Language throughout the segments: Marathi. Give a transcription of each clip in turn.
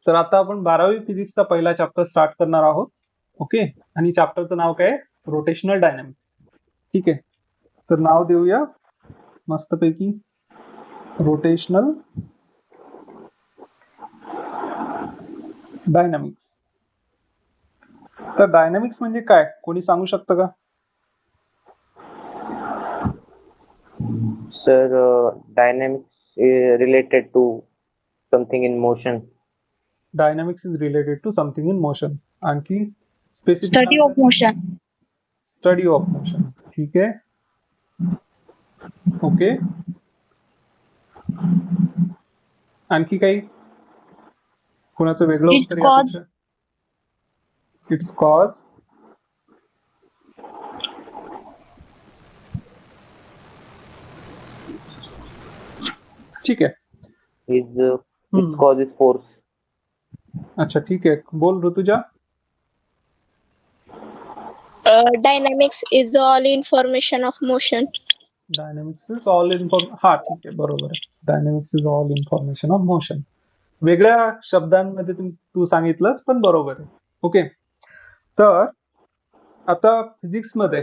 तर आता आपण 12वी फिजिक्सचा पहिला चॅप्टर स्टार्ट करणार आहोत. ओके, आणि चॅप्टरचं नाव काय? Rotational dynamics. ठीक आहे, तर नाव देऊया मस्तपैकी रोटेशनल डायनॅमिक्स. तर डायनॅमिक्स म्हणजे काय, कोणी सांगू शकतं का? Sir, dynamics is related to something in motion. Dynamics is related to something in motion. आणखी specific Study of motion. Study of motion. ठीक आहे, ओके. आणखी काही कोणाचं वेगळं Its उत्तर cause. यापेक्षा? It's cause. ठीक आहे. Its cause is force. अच्छा, ठीक आहे. बोल Rutuja. Dynamics is all information of motion. Dynamics is all हा ठीक आहे, बरोबर आहे. Dynamics is all information of motion. वेगळ्या शब्दांमध्ये तू सांगितलंस, पण बरोबर आहे. ओके, तर आता फिजिक्समध्ये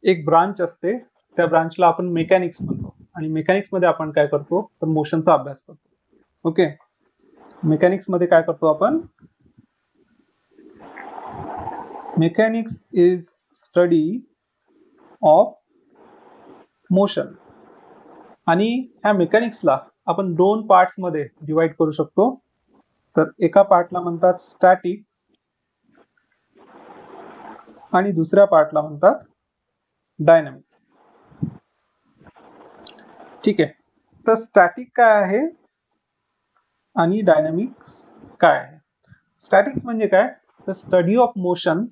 एक ब्रांच असते, त्या ब्रांचला आपण मेकॅनिक्स म्हणतो. आणि मेकॅनिक्स मध्ये आपण काय करतो, तर मोशनचा अभ्यास करतो. ओके, मेकॅनिक्स मध्ये काय करतो आपण? Mechanics is study of motion. आणि ह्या मेकॅनिक्सला आपण दोन पार्ट्स मध्ये डिवाइड करू शकतो. तर एका पार्टला म्हणतात स्टॅटिक आणि दुसऱ्या पार्टला म्हणतात डायनॅमिक्स. ठीक आहे, तर स्टॅटिक काय आहे आणि डायनॅमिक्स काय आहे? स्टॅटिक म्हणजे काय, तर study of motion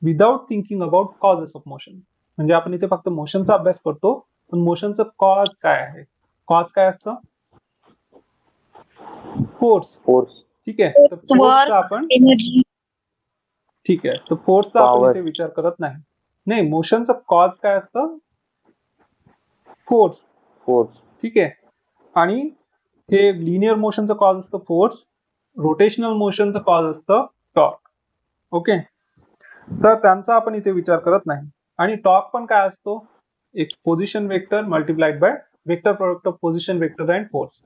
without thinking about causes of motion. म्हणजे आपण इथे फक्त मोशनचा अभ्यास करतो, पण मोशनचं कॉज काय आहे? कॉज काय असतं? फोर्स. ठीक आहे, तर फोर्सचा आपण Energy. ठीक आहे, तर फोर्सचा आपण Power. इथे विचार करत नाही. नाही, मोशनचं कॉज काय असतं? फोर्स. ठीक आहे, आणि हे लिनियर मोशनचं कॉज असतं फोर्स, रोटेशनल मोशनचं कॉज असतं टॉर्क. ओके, तर त्यांचा आपण इथे विचार करत नाही. आणि टॉर्क पण काय असतो? एक position vector multiplied by vector product of position vector and force.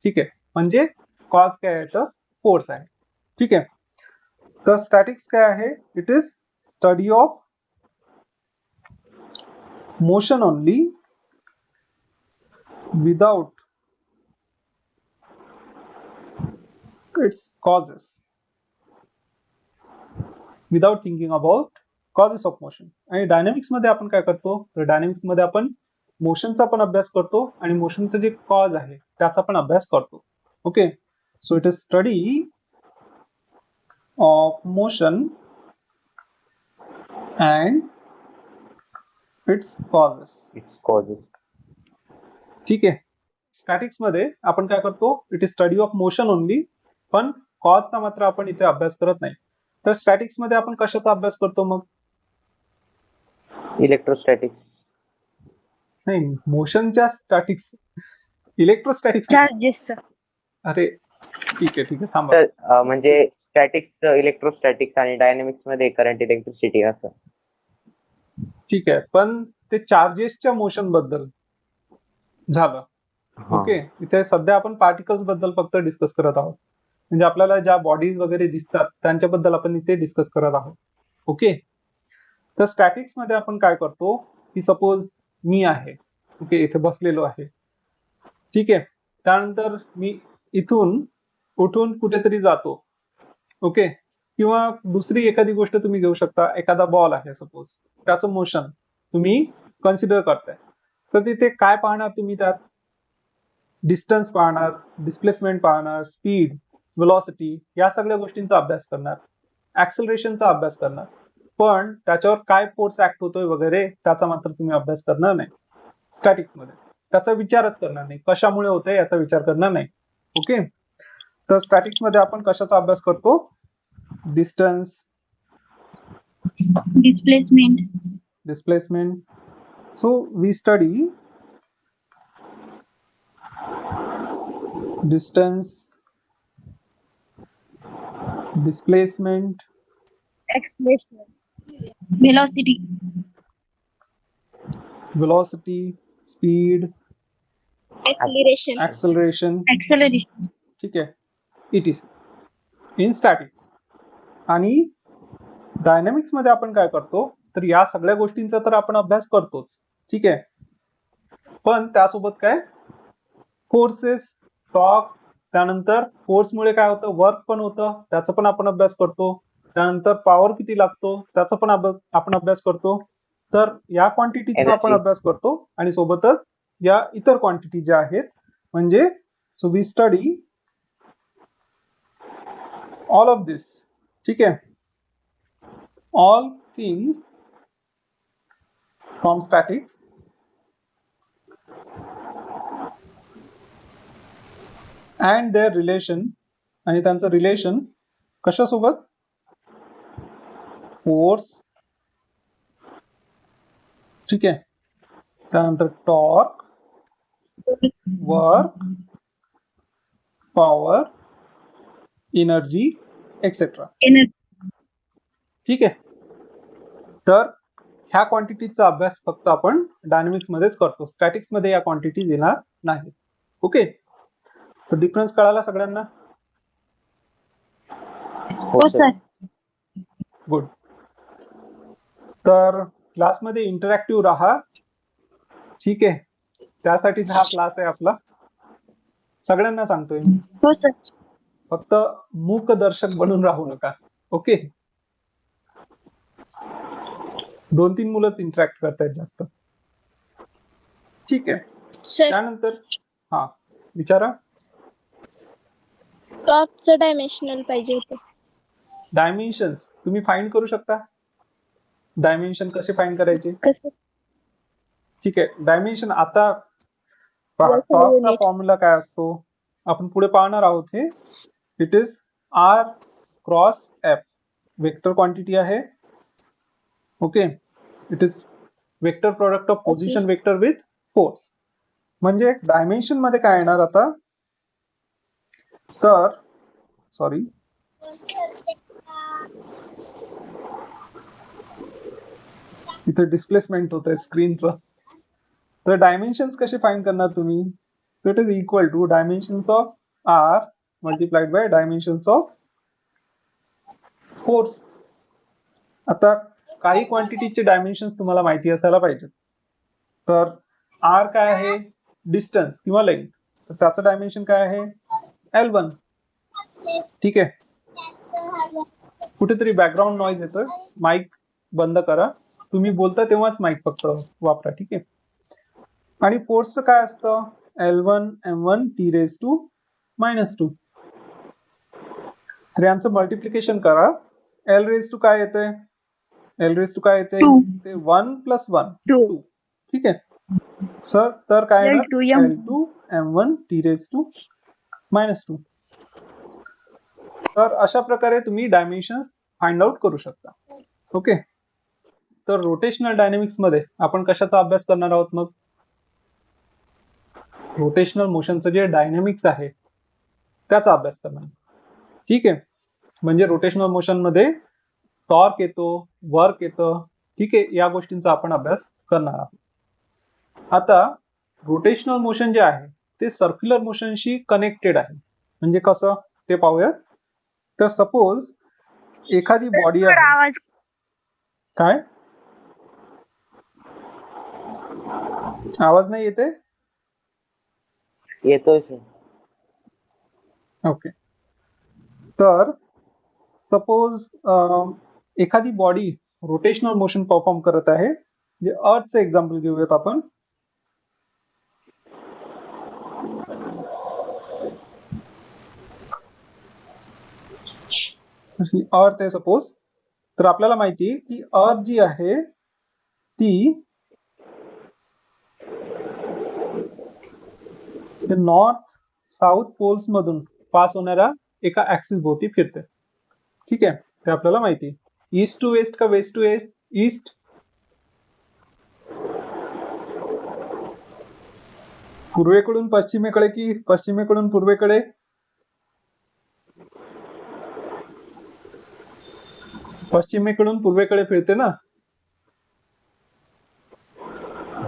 ठीक आहे, म्हणजे कॉज काय आहे, तर फोर्स आहे. ठीक आहे, तर स्टॅटिक्स काय आहे? It is study of motion only without its causes, without thinking about causes of motion. आणि डायनॅमिक्स मध्ये आपण काय करतो, तर डायनॅमिक्स मध्ये आपण मोशनचा पण अभ्यास करतो आणि मोशनचं जे कॉज आहे त्याचा पण अभ्यास करतो. Okay, so it is study of motion and it's causes. ठीक आहे, स्टॅटिक्स मध्ये आपण काय करतो, it is study of motion only, पण कॉजचा मात्र आपण इथे अभ्यास करत नाही. तर स्टॅटिक्स मध्ये आपण कशाचा अभ्यास करतो मग? Electrostatic. नाही, मोशनच्या स्टॅटिक्स. इलेक्ट्रोस्टॅटिक्स. Charges. अरे ठीक आहे, थांबा. तर म्हणजे स्टॅटिक्स इलेक्ट्रोस्टॅटिक्स आणि डायनॅमिक्स मध्ये करंट इलेक्ट्रिसिटी असं. ठीक आहे, पण ते चार्जेसच्या मोशन बद्दल झालं. ओके, इथे सध्या आपण पार्टिकल्स बद्दल फक्त डिस्कस करत आहोत. म्हणजे आपल्याला ज्या बॉडीज वगैरे दिसतात त्यांच्याबद्दल आपण इथे डिस्कस करत आहोत. ओके, तर स्टॅटिक्स मध्ये आपण काय करतो, की सपोज मी आहे, ओके, इथे बसलेलो आहे. ठीक आहे, त्यानंतर मी इथून उठून कुठेतरी जातो. ओके, किंवा दुसरी एखादी गोष्ट तुम्ही घेऊ शकता, एखादा बॉल आहे सपोज, त्याचं मोशन तुम्ही कन्सिडर करताय. तर तिथे काय पाहणार तुम्ही? त्यात डिस्टन्स पाहणार, डिस्प्लेसमेंट पाहणार, स्पीड, व्हेलॉसिटी, या सगळ्या गोष्टींचा अभ्यास करणार, ऍक्सेलरेशनचा अभ्यास करणार. पण त्याच्यावर काय फोर्स ऍक्ट होतोय वगैरे त्याचा मात्र तुम्ही अभ्यास करणार नाही स्टॅटिक्स मध्ये. त्याचा विचारच करणार नाही, कशामुळे होतंय याचा विचार करणार नाही. ओके, तर स्टॅटिक्स मध्ये आपण कशाचा अभ्यास करतो? Distance, Displacement. displacement. So we study distance, displacement, acceleration, velocity, velocity, speed, acceleration, acceleration. acceleration, ठीक आहे, इट इज इन स्टॅटिक्स. आणि डायनॅमिक्स मध्ये आपण काय करतो, तर या सगळ्या गोष्टींचा तर आपण अभ्यास करतोच. ठीक आहे, पण त्यासोबत काय फोर्सेस, टॉर्क, त्यानंतर फोर्समुळे काय होतं, वर्क पण होतं, त्याचा पण आपण अभ्यास करतो. त्यानंतर पॉवर किती लागतो त्याचा पण आपण अभ्यास करतो. तर या क्वांटिटीचा आपण Energy. अभ्यास करतो आणि सोबतच या इतर क्वांटिटी ज्या आहेत, म्हणजे so we study all of this. ठीक आहे, all things from statics and their relation, आणि त्यांचं रिलेशन कशासोबत, फोर्स, ठीक आहे, त्यानंतर torque, work, power, energy etcetera. energy, ठीक आहे, तर ह्या क्वांटिटीचा अभ्यास फक्त आपण डायनॅमिक्स मध्येच करतो, स्टॅटिक्स मध्ये या क्वांटिटीज येणार नाहीत. ओके, तर डिफरन्स कळाला सगळ्यांना? हो सर. गुड. तर क्लासमध्ये इंटरॅक्टिव्ह राहा. ठीक आहे, त्यासाठीच हा क्लास आहे आपला. सगळ्यांना सांगतोय मी, हो सर, फक्त मूक दर्शक बनून राहू नका. ओके, 2-3 मुलंच इंटरॅक्ट करतायत जास्त. ठीक आहे, सर त्यानंतर हा विचारा. टॉर्कचं डायमेन्शनल पाहिजे होतं. डायमेन्शन्स तुम्ही फाइंड करू शकता. डायमेन्शन कसे फाइंड करायचे? कसं ठीक आहे, डायमेन्शन आता टॉर्कचा unit. फॉर्म्युला काय असतो आपण पुढे पाहणार आहोत. हे it is R cross F, vector quantity आहे. Okay, it is vector product of position vector with force. म्हणजे डायमेन्शन मध्ये काय येणार आता, तर सॉरी, इथे डिस्प्लेसमेंट होत आहे स्क्रीनचं. तर डायमेन्शन्स कसे फाइंड करणार तुम्ही, so it is equal to dimensions of r multiplied by dimensions of force. आता काही क्वांटिटीचे डायमेन्शन्स तुम्हाला माहिती असायला पाहिजे. तर r काय आहे, डिस्टन्स किंवा लेंथ, तर त्याचं डायमेन्शन काय आहे, L1. ठीक आहे, कुठेतरी बॅकग्राऊंड नॉईज येतोय, माईक बंद करा. तुम्ही बोलता तेव्हाच माईक फक्त वापरा. ठीक आहे, आणि फोर्सचं काय असतं, L1 M1 T⁻². तर यांचं मल्टिप्लिकेशन करा. L⁻² काय येते, L⁻² काय येते, Two. ते 1 + 1 Two. 2. ठीक आहे सर, तर काय येणार, L2 M. L2 M1 T⁻². तर अशा प्रकारे तुम्ही डायमेन्शन्स फाइंड आउट करू शकता. ओके, तर रोटेशनल डायनेमिक्स मध्ये आपण कशाचा अभ्यास करणार आहोत मग, रोटेशनल मोशनचं जे डायनेमिक्स आहे त्याचा अभ्यास करणार. ठीक आहे, म्हणजे रोटेशनल मोशन मध्ये टॉर्क येतो, वर्क येतं. ठीक आहे, या गोष्टींचा आपण अभ्यास करणार आहोत. आता रोटेशनल मोशन जे आहे ते सर्क्युलर मोशनशी कनेक्टेड आहे. म्हणजे कसं ते पाहूयात. तर सपोज एखादी बॉडी आहे, आवाज काय आवाज नाही येते, येतोय सर. ओके. तर सपोज एखादी बॉडी रोटेशनल मोशन परफॉर्म करत आहे, म्हणजे अर्थचं एक्झाम्पल घेऊयात आपण. ही अर्थ आहे सपोज. तर आपल्याला माहिती आहे की अर्थ जी आहे ती नॉर्थ साऊथ पोल्स मधून पास होणाऱ्या एका ऍक्सिस भोवती फिरते. ठीक आहे, ते आपल्याला माहिती आहे. ईस्ट टू वेस्ट का वेस्ट टू ईस्ट, पूर्वेकडून पश्चिमेकडे की पश्चिमेकडून पूर्वेकडे, पश्चिमेकडून पूर्वेकडे फिरते ना.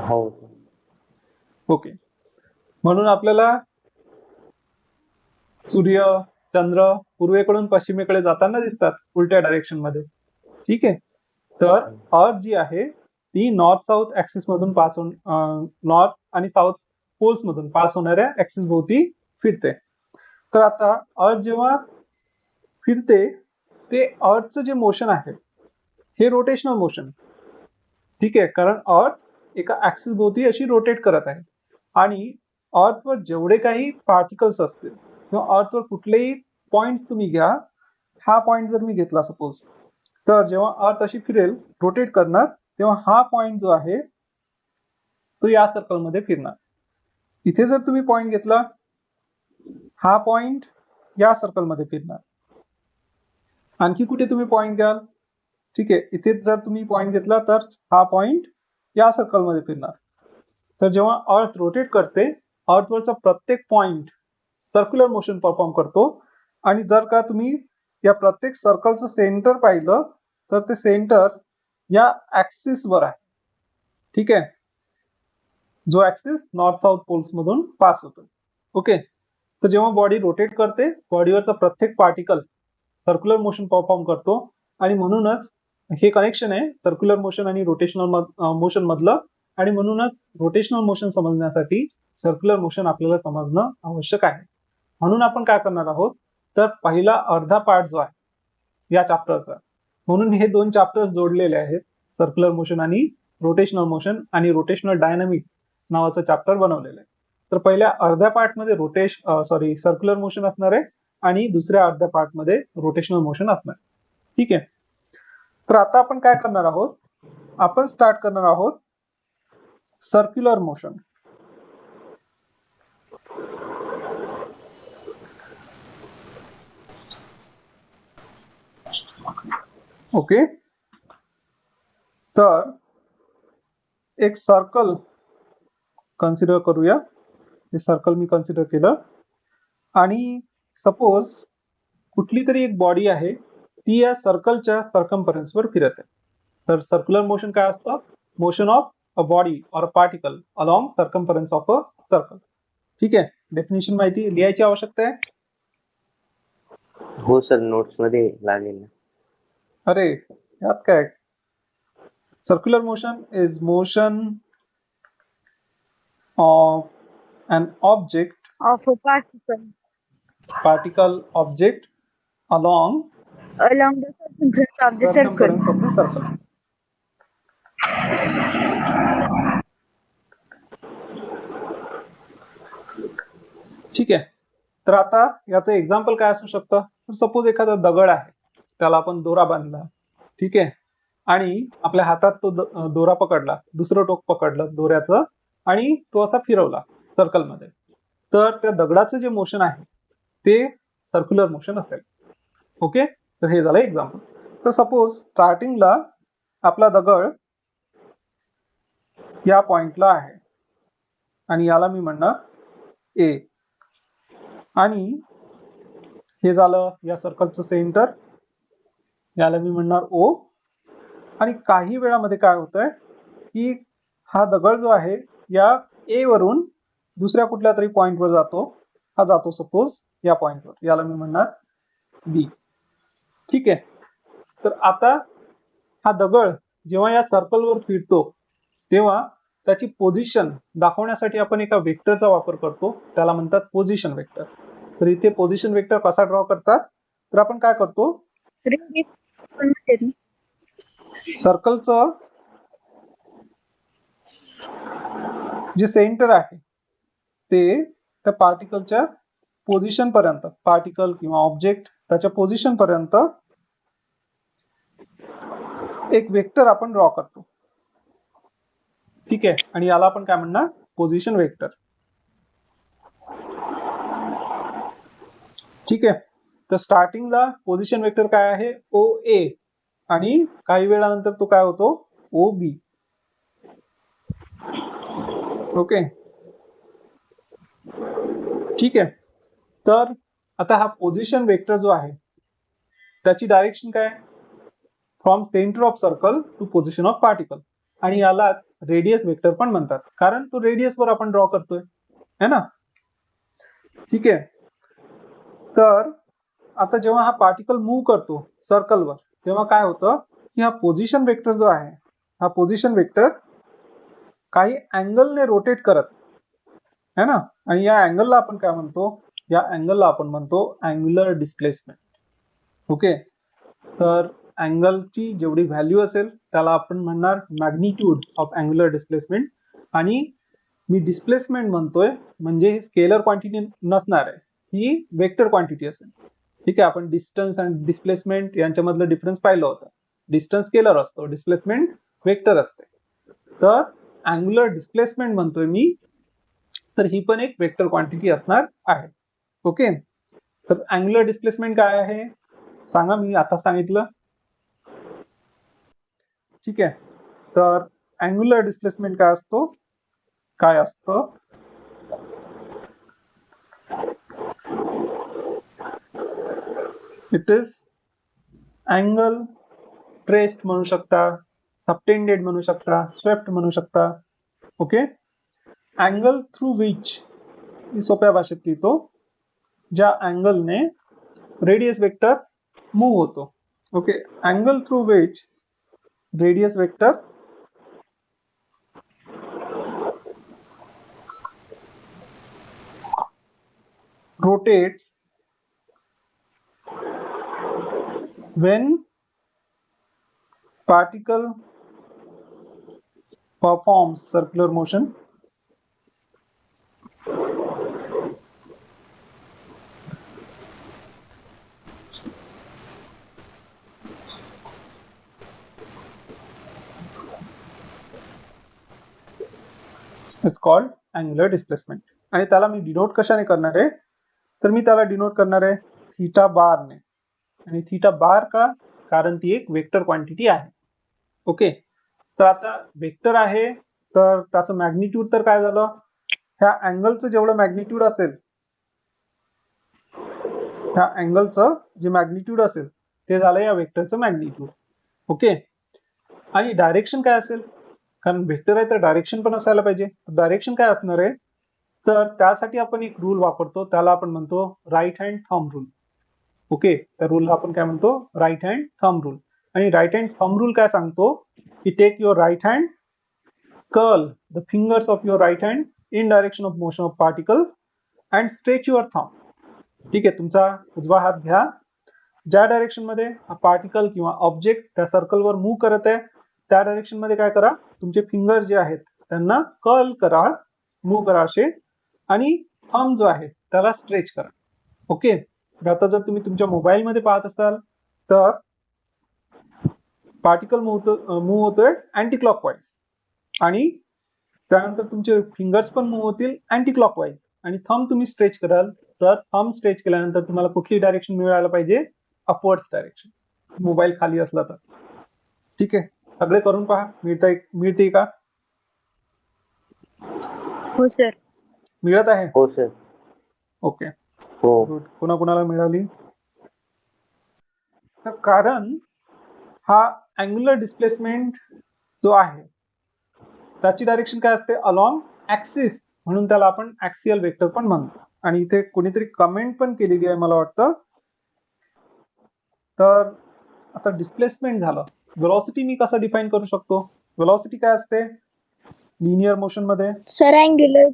हो. ओके. म्हणून आपल्याला सूर्य, चंद्र पूर्वेकडून पश्चिमेकडे जाताना दिसतात उलट्या डायरेक्शन मध्ये. ठीक आहे. तर अर्थ जी आहे ती नॉर्थ साऊथ ऍक्सिस मधून पास होऊन नॉर्थ आणि साऊथ पोल्स मधून पास होणाऱ्या ऍक्सिस भोवती फिरते. तर आता अर्थ जेव्हा फिरते ते अर्थचं जे मोशन आहे हे रोटेशनल मोशन. ठीक आहे. कारण अर्थ एका ऍक्सिस भोवती अशी रोटेट करत आहे आणि अर्थवर जेवढे काही पार्टिकल्स असतील किंवा अर्थवर कुठलेही पॉइंट तुम्ही घ्या. हा पॉइंट जर मी घेतला सपोज, तर जेव्हा अर्थ अशी फिरेल रोटेट करणार तेव्हा हा पॉइंट जो आहे तो या सर्कलमध्ये फिरणार. इथे जर तुम्ही पॉइंट घेतला, हा पॉइंट या सर्कलमध्ये फिरणार. आणखी कुठे तुम्ही पॉइंट घ्याल, ठीक आहे, इथे जर तुम्ही पॉइंट घेतला तर हा पॉइंट या सर्कलमध्ये फिरणार. तर जेव्हा अर्थ रोटेट करते अर्थवरचा प्रत्येक पॉइंट सर्क्युलर मोशन परफॉर्म करतो आणि जर का तुम्ही या प्रत्येक सर्कलचं सेंटर पाहिलं तर ते सेंटर या ऍक्सिस वर आहे. ठीक आहे. जो ऍक्सिस नॉर्थ साऊथ पोल्स मधून पास होतो. ओके. तर जेव्हा बॉडी रोटेट करते बॉडीवरचा प्रत्येक पार्टिकल सर्क्युलर मोशन परफॉर्म करतो आणि म्हणूनच हे कनेक्शन आहे सर्क्युलर मोशन आणि रोटेशनल मोशन मधलं. आणि म्हणूनच रोटेशनल मोशन समजण्यासाठी सर्क्युलर मोशन आपल्याला समजणं आवश्यक आहे. म्हणून आपण काय करणार आहोत, तर पहिला अर्धा पार्ट जो आहे या चॅप्टरचा, म्हणून हे दोन चॅप्टर्स जोडलेले आहेत, सर्क्युलर मोशन आणि रोटेशनल डायनामिक नावाचं चॅप्टर बनवलेलं आहे. तर पहिल्या अर्ध्या पार्ट मध्ये सर्क्युलर मोशन असणार आहे आणि दुसऱ्या अर्ध्या पार्ट मध्ये रोटेशनल मोशन असणार आहे. ठीक आहे. तर आता आपण काय करणार आहोत, आपण स्टार्ट करणार आहोत सर्क्युलर मोशन. ओके. तर एक सर्कल कन्सिडर करूया. हे सर्कल मी कन्सिडर केलं आणि सपोज कुठली तरी एक बॉडी आहे ती या सर्कलच्या सर्कम्फरन्सवर फिरत आहे. तर सर्क्युलर मोशन काय असतं, motion of a body or a particle along circumference of a circle. ठीक आहे. डेफिनेशन माहिती लिहायची आवश्यकता आहे. हो सर, नोट्स मध्ये लागेल. अरे यात काय, circular motion is motion of an object of a particle object along along the circumference of the circle. circumference of the circle. ठीक आहे. तर आता याचं एक्झाम्पल काय असू शकतं, तर सपोज एखादा दगड आहे त्याला आपण दोरा बांधला. ठीक आहे. आणि आपल्या हातात तो दोरा पकडला, दुसरं टोक पकडलं दोऱ्याचं आणि तो असा फिरवला सर्कलमध्ये. तर त्या दगडाचं जे मोशन आहे ते सर्क्युलर मोशन असेल. ओके. तर हे झालं एक्झाम्पल. तर सपोज स्टार्टिंगला आपला दगड या पॉइंटला आहे आणि याला मी म्हणणार ए आणि हे झालं या सर्कलचं सेंटर, याला मी म्हणणार ओ. आणि काही वेळामध्ये काय होतंय की हा दगड जो आहे या ए वरून दुसऱ्या कुठल्या तरी पॉइंटवर जातो. हा जातो सपोज या पॉइंटवर, याला मी म्हणणार बी. ठीक आहे. तर आता हा दगड जेव्हा या सर्कलवर फिरतो तेव्हा त्याची पोझिशन दाखवण्यासाठी आपण एका वेक्टरचा वापर करतो, त्याला म्हणतात पोझिशन वेक्टर. तर इथे पोझिशन वेक्टर कसा ड्रॉ करतात, तर आपण काय करतो, सर्कलचं जे सेंटर आहे ते त्या पार्टिकलच्या पोझिशन पर्यंत, पार्टिकल किंवा ऑब्जेक्ट त्याच्या पोझिशन पर्यंत एक वेक्टर आपण ड्रॉ करतो. ठीक आहे. आणि याला आपण काय म्हणणार, पोझिशन वेक्टर. ठीक आहे. तर स्टार्टिंगला पोझिशन वेक्टर काय आहे, ओ ए, आणि काही वेळानंतर तो काय होतो, ओ बी. ओके. ठीक आहे. तर आता हा पोझिशन वेक्टर जो आहे त्याची डायरेक्शन काय, from centre of circle to position of particle. आणि याला रेडियस वेक्टर पण म्हणतात, कारण तो रेडियस वर आपण ड्रॉ करतोय, है ना. ठीक आहे. तर आता जेव्हा हा पार्टिकल मूव्ह करतो सर्कलवर, तेव्हा काय होतं की हा पोझिशन वेक्टर जो आहे, हा पोझिशन वेक्टर काही अँगलने रोटेट करत है ना. आणि या अँगलला आपण काय म्हणतो, या अँगलला आपण म्हणतो अँग्युलर डिस्प्लेसमेंट. ओके. तर अँगलची जेवढी व्हॅल्यू असेल त्याला आपण म्हणणार मॅग्निट्यूड ऑफ अँग्युलर डिस्प्लेसमेंट. आणि मी डिस्प्लेसमेंट म्हणतोय म्हणजे ही स्केलर क्वांटिटी नसणार आहे, ही वेक्टर क्वांटिटी असेल. ठीक आहे. आपण डिस्टन्स आणि डिस्प्लेसमेंट यांच्यामधलं डिफरन्स पाहिलं होतं. डिस्टन्स स्केलर असतो, डिस्प्लेसमेंट वेक्टर असते. तर अँग्युलर डिस्प्लेसमेंट म्हणतोय मी, तर ही पण एक वेक्टर क्वांटिटी असणार आहे. ओके. तर अँग्युलर डिस्प्लेसमेंट काय आहे सांगा, मी आता सांगितलं. ठीक आहे. तर अँग्युलर डिस्प्लेसमेंट काय असतो, काय असतं, इट इज अँगल ट्रेस्ड म्हणू शकता, सबटेंडेड म्हणू शकता, स्वेप्ट म्हणू शकता. ओके. अँगल थ्रू विच, मी सोप्या भाषेत लिहितो, ज्या अँगलने रेडियस वेक्टर मूव्ह होतो. Okay. Angle through which radius vector rotates when particle performs circular motion it's called angular displacement. आणि त्याला मी डिनोट कशाने करणार आहे, तर मी त्याला डिनोट करणार आहे थीटा बारने. आणि थीटा बार का, कारण ती एक वेक्टर क्वांटिटी आहे. ओके. तर आता वेक्टर आहे तर त्याचं मॅग्निट्यूड तर काय झालं, ह्या अँगलचं जेवढं मॅग्निट्यूड असेल, ह्या अँगलचं जे मॅग्निट्यूड असेल ते झालं या वेक्टरचं मॅग्निट्यूड. ओके. आणि डायरेक्शन काय असेल, कारण वेक्टर आहे तर डायरेक्शन पण असायला पाहिजे. डायरेक्शन काय असणार आहे, तर त्यासाठी आपण एक रूल वापरतो, त्याला आपण म्हणतो right hand thumb rule. Okay. त्या रूलला आपण काय म्हणतो, राईट हँड थंब रूल. आणि राईट हँड थंब रूल काय सांगतो की take your right hand, curl the fingers of your right hand in direction of motion of particle and stretch your thumb. ठीक आहे. तुमचा उजवा हात घ्या, ज्या डायरेक्शन मध्ये हा पार्टिकल किंवा ऑब्जेक्ट त्या सर्कलवर मूव्ह करत आहे त्या डायरेक्शन मध्ये काय करा, तुमचे फिंगर जे आहेत त्यांना कर्ल करा, मूव्ह करा असे, आणि थंब जो आहे त्याला स्ट्रेच करा. ओके. आता जर तुम्ही तुमच्या मोबाईल मध्ये पाहत असाल तर पार्टिकल मूव्ह होतोय अँटी क्लॉकवाईज, आणि त्यानंतर तुमचे फिंगर्स पण मूव्ह होतील अँटी क्लॉकवाईज, आणि थंब तुम्ही स्ट्रेच कराल तर थंब स्ट्रेच केल्यानंतर तुम्हाला कुठली डायरेक्शन मिळायला पाहिजे, अपवर्ड्स डायरेक्शन, मोबाईल खाली असला तर. ठीक आहे. सगळे करून पहा, मिळते का? हो सर. मिळत आहे. हो सर. ओके. हो. गुड. कोणाकोणाला मिळाली. तर कारण हा अँग्युलर डिस्प्लेसमेंट जो आहे त्याची डायरेक्शन काय असते, अलॉंग ऍक्सिस, म्हणून त्याला आपण ऍक्सियल वेक्टर पण म्हणतो. आणि इथे कोणीतरी कमेंट पण केलेली आहे मला वाटतं. तर आता डिस्प्लेसमेंट झालं, वेलॉसिटी मी कसं डिफाइन करू शकतो, वेलॉसिटी काय असते लिनियर मोशन मध्ये, Sir, angular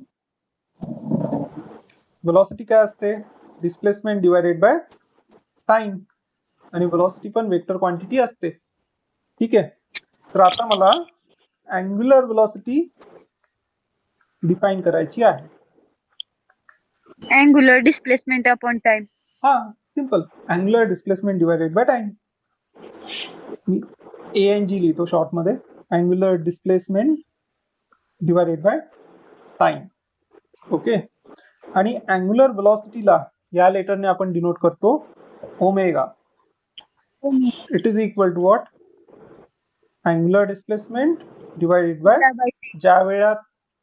वेलॉसिटी काय असते, डिस्प्लेसमेंट डिवायडेड बाय टाइम. आणि वेलॉसिटी पण वेक्टर क्वांटिटी असते. ठीक आहे. तर आता मला अँग्युलर वेलॉसिटी डिफाइन करायची आहे. Angular displacement upon time. हा, simple. Angular displacement divided by time. मी ANG लिहितो शॉर्ट मध्ये, angular displacement divided by time. Okay. आणि अँग्युलर वेलॉसिटीला या लेटरने आपण डिनोट करतो omega. It is equal to what, angular displacement divided by ज्या वेळात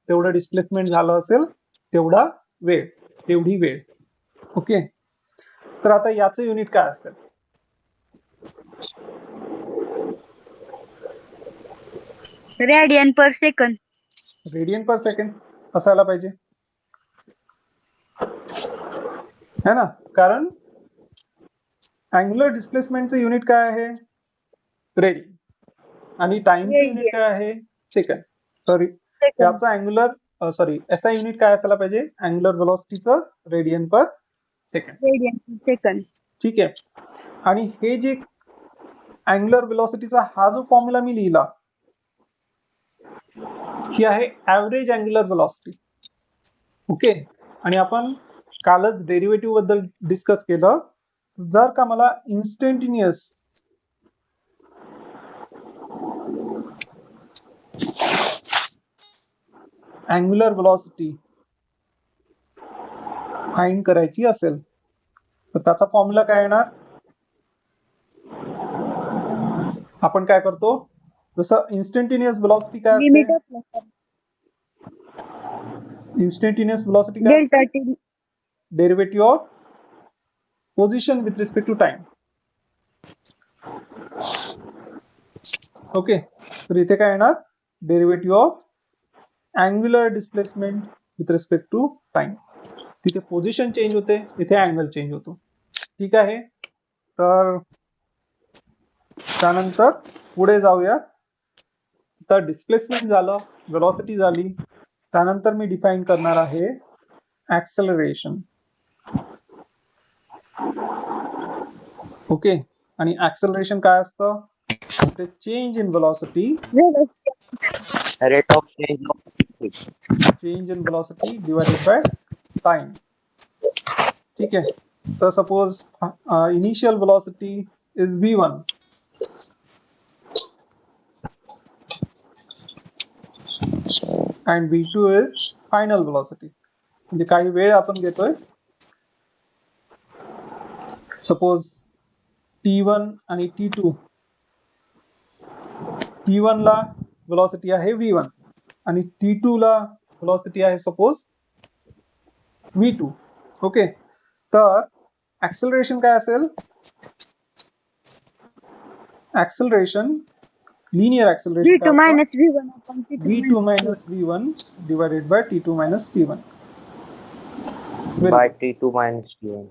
तेवढं डिस्प्लेसमेंट झालं असेल तेवढा वेळ, तेवढी वेळ. ओके. तर आता याचं युनिट काय असेल, radian per second. Radian per second असायला पाहिजे, है ना? कारण अँग्युलर डिस्प्लेसमेंटचं युनिट काय आहे? रेडियन. आणि टाइमचं युनिट रेडियन काय आहे? सेकंड. Sorry, second. याचा याचा युनिट काय असायला पाहिजे? Angular व्हेलॉसिटीचं radian per second. Radian per second. ठीक आहे. आणि हे जे अँग्युलर व्हेलॉसिटीचा हा जो फॉर्म्युला मी लिहिला, ही आहे ऍव्हरेज अँग्युलर व्हेलॉसिटी. ओके. आणि आपण कालच डेरिव्हेटिव्ह बद्दल डिस्कस केलं. जर का मला इन्स्टंटेनियस अँग्युलर व्हेलॉसिटी फाइंड करायची असेल तर त्याचा फॉर्म्युला काय येणार? आपण काय करतो, जसं इन्स्टंटेनियस व्हेलॉसिटी काय लिमिट असते? ऑफ इन्स्टंटेनियस व्हेलॉसिटी काय डेल्टा असते? T. Derivative of position with respect to time. Okay. तर इथे काय येणार? Derivative of angular displacement with respect to time. तिथे पोझिशन चेंज होते, इथे अँगल चेंज होतो. ठीक आहे. तर त्यानंतर पुढे जाऊया. तर डिस्प्लेसमेंट झालं, व्हेलॉसिटी झाली. त्यानंतर मी डिफाइन करणार आहे ऍक्सेलरेशन. ओके. आणि ऍक्सेलरेशन काय असतं? ते change in velocity, Rate of change of change in velocity divided by time. ठीक आहे. तर suppose initial velocity is v1 and v2 is final velocity. म्हणजे काही वेळ आपण घेतोय. सपोज t1 आणि t2. t1 ला व्हेलॉसिटी आहे v1 आणि t2 ला व्हेलॉसिटी आहे सपोज v2. ओके. तर ऍक्सेलरेशन काय असेल? Acceleration, linear acceleration V2 minus V1 upon T2 v2 minus minus v1 divided by t2 minus t1. by T2 minus T1.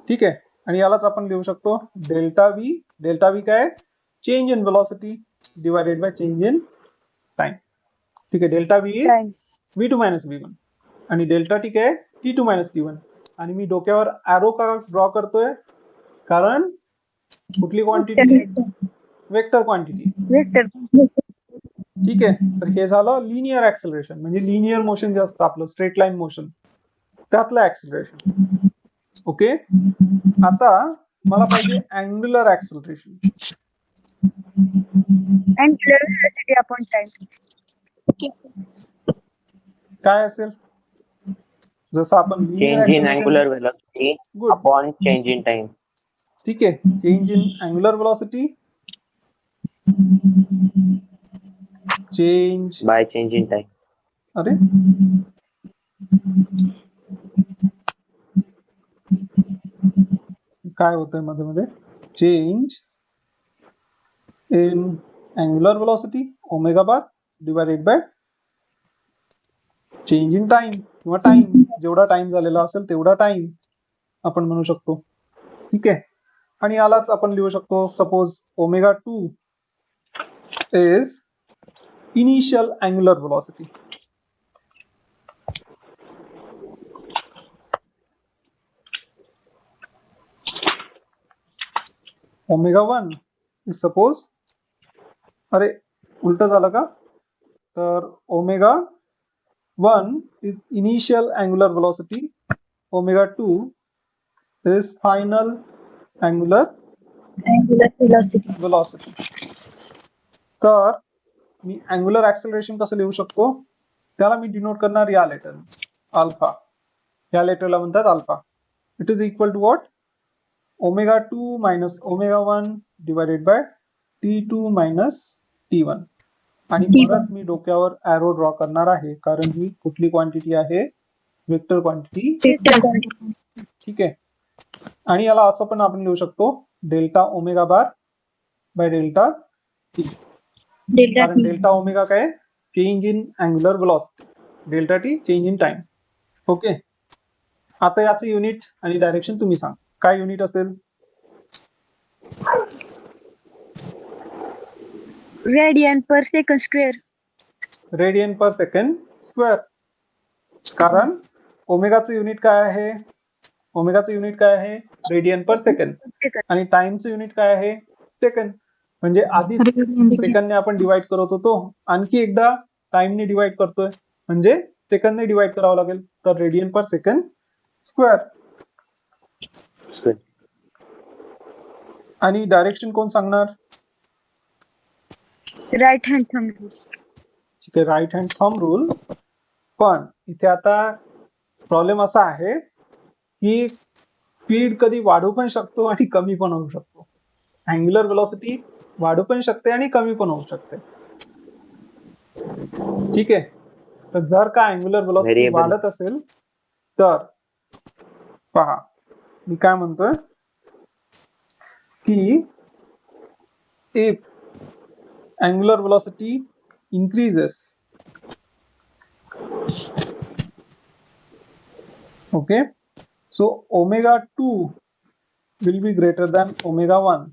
ठीक आहे. आणि यालाच आपण लिहू शकतो डेल्टा व्ही. डेल्टा व्ही काय? Change in velocity divided by change in time. ठीक आहे. Delta V is time. v2 minus v1 आणि डेल्टा टी काय? t2 minus t1. आणि मी डोक्यावर ॲरो का ड्रॉ करतोय? कारण कुठली क्वांटिटी? Vector quantity. Vector. ठीक आहे. तर हे झालं लिनियर ऍक्सेलरेशन, म्हणजे लिनियर मोशन जे असतं आपलं स्ट्रेट लाईन मोशन, त्यातलं ऍक्सेलरेशन. ओके. आता मला पाहिजे angular acceleration. Angular velocity upon time. काय असेल? जसं आपण Change in angular velocity good. upon change in time. ठीक आहे. Change in angular velocity, change, By change in time. अरे काय होतंय मध्ये मध्ये? Change in angular velocity omega bar divided by change in time, किंवा टाइम, जेवढा टाइम झालेला असेल तेवढा टाइम आपण म्हणू शकतो. ठीक आहे. आणि यालाच आपण लिहू शकतो suppose omega 2 is initial angular velocity. Omega 1 is suppose, अरे उलट झालं का? तर omega 1 is initial angular velocity, omega 2 is final angular Angular velocity. Velocity. तर मी अँग्युलर ऍक्सेलरेशन कसं लिहू शकतो? त्याला मी डिनोट करणार या लेटर अल्फा. या लेटरला म्हणतात alpha. It is equal to what? Omega 2 minus omega 1 divided by t2 minus t1. आणि परत मी डोक्यावर ॲरो ड्रॉ करणार आहे, कारण ही कुठली क्वांटिटी आहे? Vector quantity. ठीक आहे. आणि याला असं पण आपण लिहू शकतो delta omega bar by delta T. Delta कारण डेल्टा ओमेगा काय change in angular velocity, delta T change in time. Okay. आता याचं युनिट आणि डायरेक्शन तुम्ही सांग काय युनिट असेल. Radian per second square. Radian per second square. कारण ओमेगाचं युनिट काय आहे, ओमेगाचं युनिट काय आहे रेडियन पर सेकंड आणि टाइमचं युनिट काय आहे सेकंड. म्हणजे आधीच सेकंडने आपण डिवाइड करत होतो, आणखी एकदा टाइमने डिवाइड करतोय म्हणजे सेकंडने डिवाइड करावं लागेल. तर रेडियन पर सेकंड स्क्वेअर. आणि डायरेक्शन कोण सांगणार. Right hand thumb. ठीक आहे, राईट हँड थंब रूल. पण इथे आता प्रॉब्लेम असा आहे की स्पीड कधी वाढू पण शकतो आणि कमी पण होऊ शकतो. अँग्युलर व्हेलॉसिटी वाढू पण शकते आणि कमी पण होऊ शकते. ठीक आहे. तर जर का अँग्युलर व्हेलॉसिटी Variable. वाढत असेल तर पहा मी काय म्हणतोय की if angular velocity increases, okay, so omega 2 will be greater than omega 1.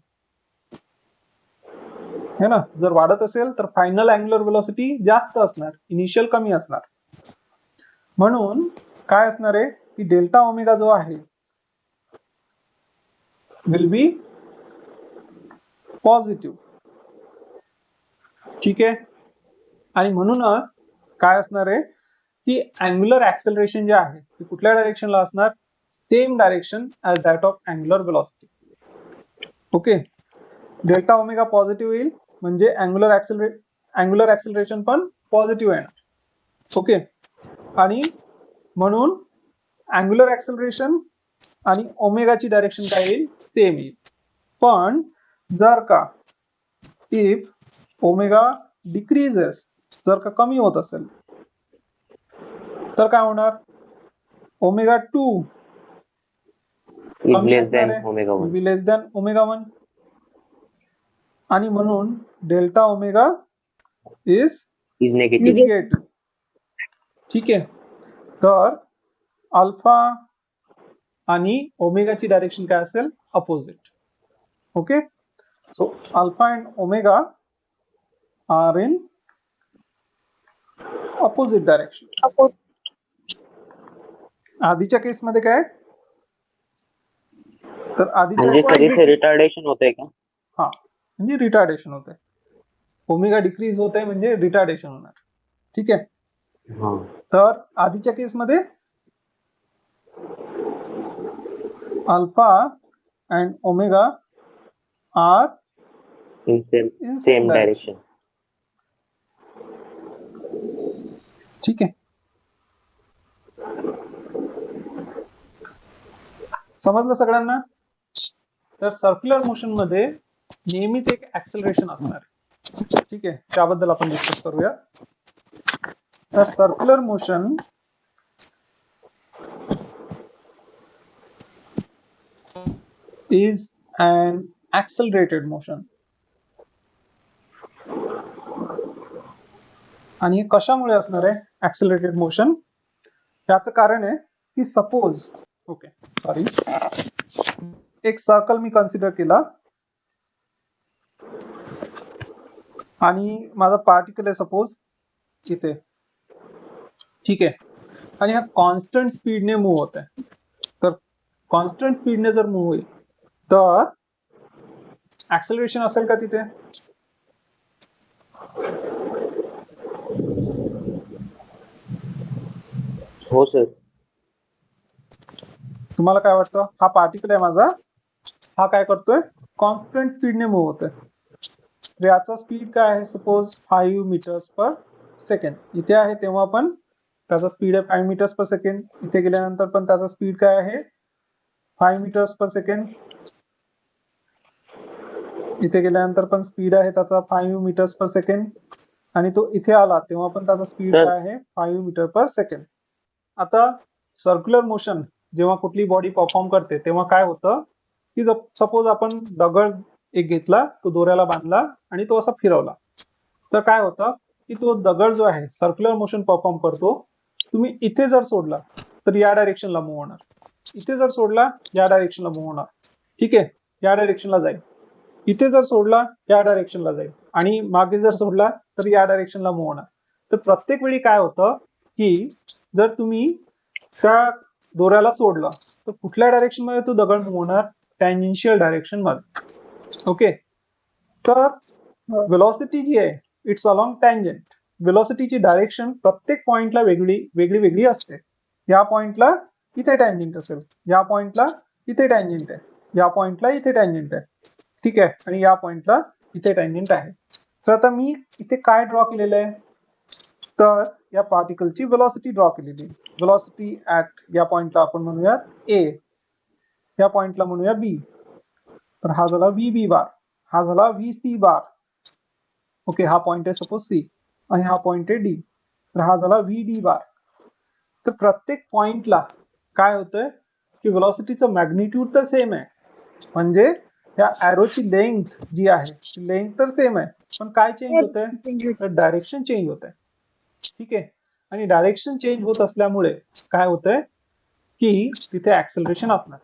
है ना. जर वाढत असेल तर फायनल अँग्युलर व्हेलॉसिटी जास्त असणार, इनिशियल कमी असणार. म्हणून काय असणार आहे की डेल्टा ओमेगा जो आहे विल बी पॉझिटिव्ह. ठीक आहे. आणि म्हणूनच काय असणार आहे की अँग्युलर ऍक्सेलरेशन जे आहे ते कुठल्या डायरेक्शनला असणार, same direction as that of angular velocity. Okay. Delta omega positive येईल म्हणजे अँग्युलर ऍक्सेलरेशन पण पॉझिटिव्ह येणार. ओके. आणि म्हणून अँग्युलर ऍक्सेलरेशन आणि ओमेगाची डायरेक्शन काय येईल सेम येईल. पण जर का इफ ओमेगा डिक्रीजेस, जर का कमी होत असेल तर काय होणार, ओमेगा 2 Is कमी less असणार than आहे, omega 1. will be less than omega 1. आणि म्हणून delta omega is Is negative. Negative. ठीक आहे. तर अल्फा आणि ओमेगाची डायरेक्शन काय असेल opposite. Okay. So alpha and omega are in opposite direction. आधीच्या केसमध्ये काय, तर आधीच्या म्हणजे सर इथे रिटार्डेशन होतंय का. हा म्हणजे रिटार्डेशन होत आहे. ओमेगा डिक्रीज होत आहे म्हणजे रिटार्डेशन होणार. ठीक आहे. हा. तर आधीच्या केसमध्ये alpha and omega are In same in same direction. ठीक आहे. समजलं सगळ्यांना. तर सर्क्युलर मोशन मध्ये नेहमीच एक ऍक्सेलरेशन असणार आहे. ठीक आहे, त्याबद्दल आपण डिस्कस करूया. तर circular motion is an accelerated motion. आणि हे कशामुळे असणार आहे ऍक्सेलरेटेड मोशन, त्याचं कारण आहे की सपोज ओके सॉरी एक सर्कल मी कन्सिडर केला आणि माझा पार्टिकल आहे सपोज इथे. ठीक आहे. आणि हा कॉन्स्टंट स्पीडने मूव्ह होत आहे. तर कॉन्स्टंट स्पीडने जर मूव्ह होईल तर ऍक्सेलरेशन असेल का तिथे. हो सर. तुम्हाला काय वाटतं, हा पार्टिकल आहे माझा, हा काय करतोय कॉन्स्टंट स्पीडने मूव्ह होतोय. तर याचा स्पीड काय आहे सपोज 5 मीटर्स पर सेकंड. इथे आहे तेव्हा पण त्याचा स्पीड आहे 5 मीटर्स पर सेकंड. इथे गेल्यानंतर पण त्याचा स्पीड काय आहे 5 मीटर्स पर सेकंड. इथे गेल्यानंतर पण स्पीड आहे त्याचा 5 मीटर्स पर सेकंड. आणि तो इथे आला तेव्हा पण त्याचा स्पीड काय आहे 5 मीटर पर सेकंड. आता सर्क्युलर मोशन जेव्हा कुठली बॉडी परफॉर्म करते तेव्हा काय होतं की सपोज आपण दगड एक घेतला, तो दोऱ्याला बांधला आणि तो असा फिरवला, तर काय होतं की तो दगड जो आहे सर्क्युलर मोशन परफॉर्म करतो. तुम्ही इथे जर सोडला तर या डायरेक्शनला मूव्ह होणार, इथे जर सोडला या डायरेक्शनला मूव्ह होणार. ठीक आहे, या डायरेक्शनला जाईल. इथे जर सोडला या डायरेक्शनला जाईल आणि मागे जर सोडला तर या डायरेक्शनला मूव्ह होणार. तर प्रत्येक वेळी काय होतं की जर तुम्ही त्या दोऱ्याला सोडलं तर कुठल्या डायरेक्शन मध्ये तो दगड मूव्ह होणार? टँजेन्शियल डायरेक्शन मध्ये. ओके, तर वेलॉसिटी जी आहे इट्स अलॉंग टँजेंट. वेलॉसिटीची डायरेक्शन प्रत्येक पॉइंटला वेगळी असते. या पॉइंटला इथे टँजेंट असेल, या पॉइंटला इथे टँजेंट आहे, या पॉइंटला इथे टँजेंट आहे. ठीक आहे, आणि या पॉइंटला इथे टँजेंट आहे. तर आता मी इथे काय ड्रॉ केलेलं आहे? तर या पार्टिकलची वेलॉसिटी ड्रॉ केलेली. वेलॉसिटी ऍट या पॉइंटला आपण म्हणूयात ए, या पॉइंटला म्हणूया बी. तर हा झाला व्ही बी बार, हा झाला व्ही सी बार. ओके, हा पॉइंट आहे सपोज सी आणि हा पॉइंट आहे डी. तर हा झाला व्ही डी बार. तर प्रत्येक पॉइंटला काय होतंय की वेलॉसिटीचं मॅग्निट्यूड तर सेम आहे, म्हणजे या एरोची लेंथ जी आहे लेंथ तर सेम आहे, पण काय चेंज होत आहे? तर डायरेक्शन चेंज होत आहे. ठीक आहे, आणि डायरेक्शन चेंज होत असल्यामुळे काय होतंय की तिथे ऍक्सेलरेशन असणार.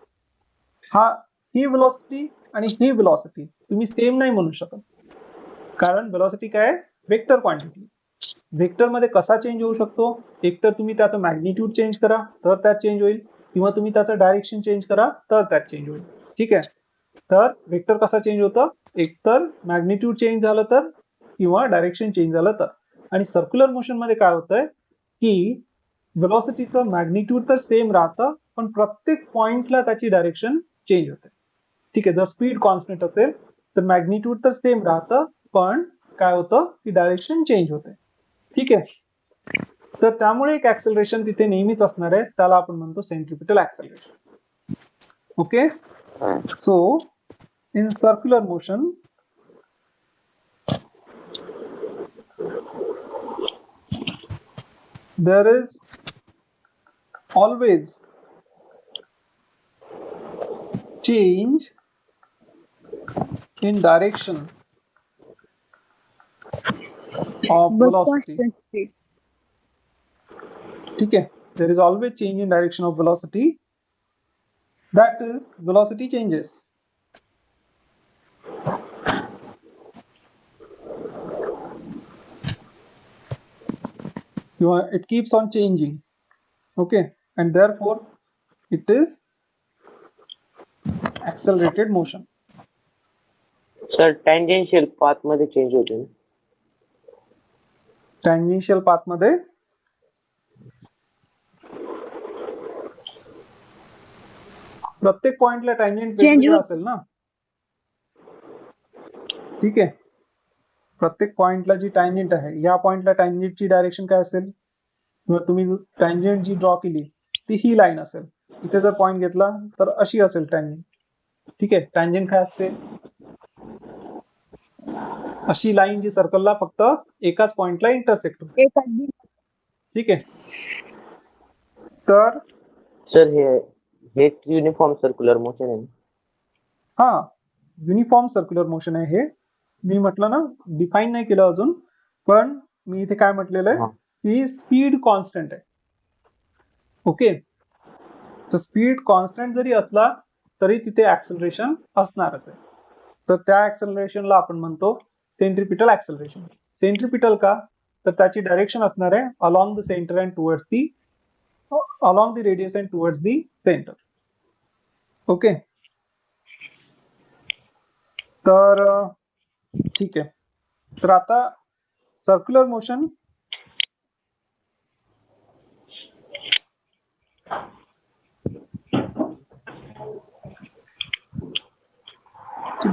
ही वेलॉसिटी आणि ही वेलॉसिटी तुम्ही सेम नाही म्हणू शकत, कारण वेलॉसिटी काय वेक्टर क्वांटिटी. वेक्टर मध्ये कसा चेंज होऊ शकतो? एकतर तुम्ही त्याचं मॅग्निट्यूड चेंज करा तर त्यात चेंज होईल, किंवा तुम्ही त्याचं डायरेक्शन चेंज करा तर त्यात चेंज होईल. ठीक आहे, तर वेक्टर कसा चेंज होतं? एकतर मॅग्निट्यूड चेंज झालं तर, किंवा डायरेक्शन चेंज झालं तर. आणि सर्क्युलर मोशन मध्ये काय होतंय की वेलॉसिटीचं मॅग्निट्यूड तर सेम राहतं, पण प्रत्येक पॉइंटला त्याची डायरेक्शन चेंज होते. ठीक आहे, जर स्पीड कॉन्स्टंट असेल तर मॅग्निट्यूड तर सेम राहतं, पण काय होतं की डायरेक्शन चेंज होते. ठीक आहे, तर त्यामुळे एक ऍक्सेलरेशन तिथे नेहमीच असणार आहे, त्याला आपण म्हणतो centripetal acceleration. Okay, so in circular motion there is always change in direction of but velocity. constant speed. ठीक है, there is always change in direction of velocity, that is velocity changes. It keeps on changing. Okay, and therefore it is accelerated motion. Sir tangential path मध्ये चेंज होते ना? टँजेन्शियल पाथ मध्ये प्रत्येक पॉइंटला टँजेंट Change वेगवेगळा होत. असेल ना. ठीक आहे, प्रत्येक पॉइंटला जी टँजेंट आहे, या पॉइंटला टँजेंटची डायरेक्शन काय असेल? किंवा तुम्ही टँजेंट जी ड्रॉ केली ती ही लाईन असेल. इथे जर पॉइंट घेतला तर अशी असेल टँजेंट. ठीक आहे, टँजेंट काय असते? अशी लाईन जी सर्कलला फक्त एकाच पॉइंटला इंटरसेक्ट होते. ठीक आहे, तर सर हे युनिफॉर्म सर्क्युलर मोशन आहे. हा युनिफॉर्म सर्क्युलर मोशन आहे हे. मी म्हटलं ना, डिफाईन नाही केलं अजून, पण मी इथे काय म्हटलेलं आहे की स्पीड कॉन्स्टंट आहे. ओके, तर स्पीड कॉन्स्टंट जरी असला तरी तिथे ऍक्सेलरेशन असणारच आहे. तर त्या ऍक्सेलरेशनला आपण म्हणतो सेंट्रिपिटल ऍक्सेलरेशन. सेंट्रिपिटल का? तर त्याची डायरेक्शन असणार आहे along the centre and towards the along the radius and towards the centre. Okay, तर ठीक आहे, तर आता सर्क्युलर मोशन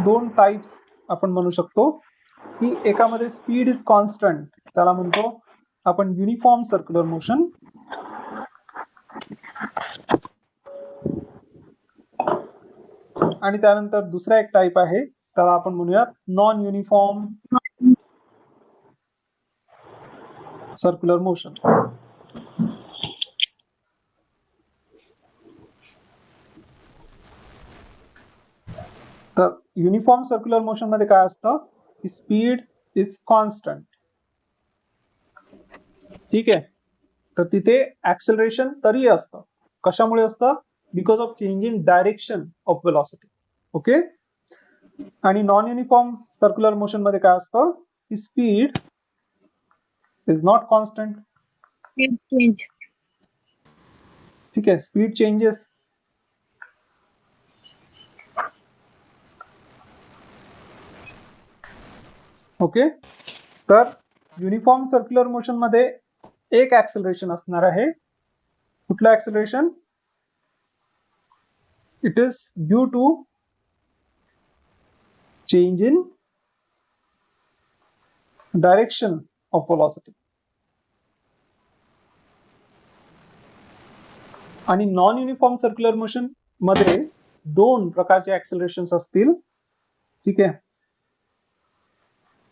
दोन टाइप्स आपण म्हणू शकतो की एकामध्ये स्पीड इज कॉन्स्टंट, त्याला म्हणतो आपण युनिफॉर्म सर्क्युलर मोशन. आणि त्यानंतर दुसरा एक टाइप आहे त्याला आपण म्हणूयात नॉन युनिफॉर्म सर्क्युलर मोशन. तर युनिफॉर्म सर्क्युलर मोशन मध्ये काय असतं की स्पीड इज कॉन्स्टंट ठीक आहे. तर तिथे ऍक्सेलरेशन तरी असतं. कशामुळे असतं? Because of change in direction of velocity. Okay. आणि नॉन युनिफॉर्म सर्क्युलर मोशन मध्ये काय असतं की speed is not constant. Change. ठीक आहे. Speed changes. ओके. तर युनिफॉर्म सर्क्युलर मोशन मध्ये एक ऍक्सेलरेशन असणार आहे. कुठलं acceleration? It is due to change in direction of velocity. आणि नॉन युनिफॉर्म सर्क्युलर मोशन मध्ये दोन प्रकारचे ऍक्सेलरेशन असतील. ठीक आहे.